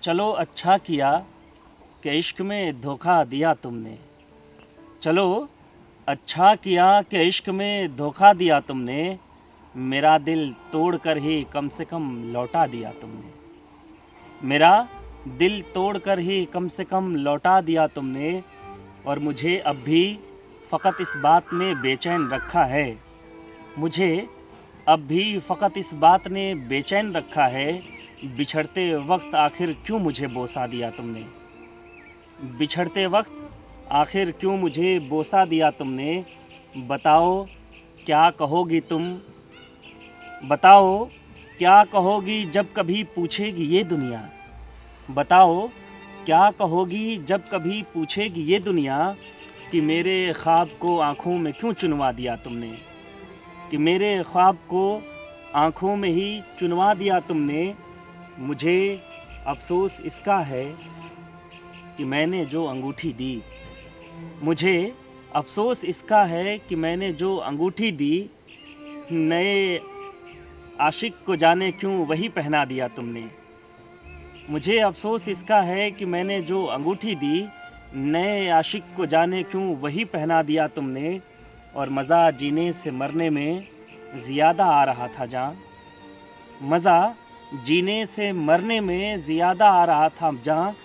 चलो अच्छा किया कि इश्क में धोखा दिया तुमने। चलो अच्छा किया कि इश्क में धोखा दिया तुमने। मेरा दिल तोड़ कर ही कम से कम लौटा दिया तुमने। मेरा दिल तोड़ कर ही कम से कम लौटा दिया तुमने। और मुझे अब भी फ़कत इस बात ने बेचैन रखा है। मुझे अब भी फ़कत इस बात ने बेचैन रखा है। बिछड़ते वक्त आखिर क्यों मुझे बोसा दिया तुमने। बिछड़ते वक्त आखिर क्यों मुझे बोसा दिया तुमने। बताओ क्या कहोगी तुम। बताओ क्या कहोगी जब कभी पूछेगी ये दुनिया। बताओ क्या कहोगी जब कभी पूछेगी ये दुनिया कि मेरे ख्वाब को आँखों में क्यों चुनवा दिया तुमने। कि मेरे ख्वाब को आँखों में ही चुनवा दिया तुमने। मुझे अफ़सोस इसका है कि मैंने जो अंगूठी दी। मुझे अफ़सोस इसका है कि मैंने जो अंगूठी दी। नए आशिक को जाने क्यों वही पहना दिया तुमने। मुझे अफ़सोस इसका है कि मैंने जो अंगूठी दी। नए आशिक को जाने क्यों वही पहना दिया तुमने। और मज़ा जीने से मरने में ज़्यादा आ रहा था जान। मज़ा जीने से मरने में ज़्यादा आ रहा था जान।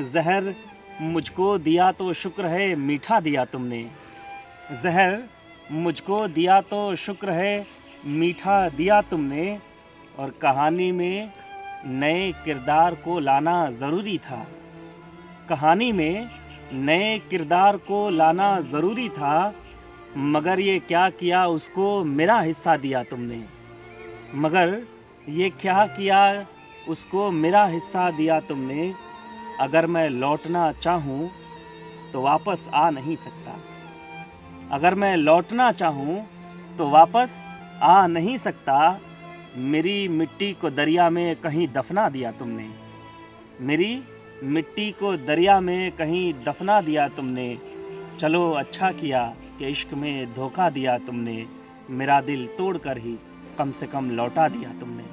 ज़हर मुझको दिया तो शुक्र है मीठा दिया तुमने। ज़हर मुझको दिया तो शुक्र है मीठा दिया तुमने। और कहानी में नए किरदार को लाना ज़रूरी था। कहानी में नए किरदार को लाना ज़रूरी था। मगर ये क्या किया उसको मेरा हिस्सा दिया तुमने। मगर ये क्या किया उसको मेरा हिस्सा दिया तुमने। अगर मैं लौटना चाहूँ तो वापस आ नहीं सकता। अगर मैं लौटना चाहूँ तो वापस आ नहीं सकता। मेरी मिट्टी को दरिया में कहीं दफना दिया तुमने। मेरी मिट्टी को दरिया में कहीं दफना दिया तुमने। चलो अच्छा किया कि इश्क में धोखा दिया तुमने। मेरा दिल तोड़ कर ही कम से कम लौटा दिया तुमने।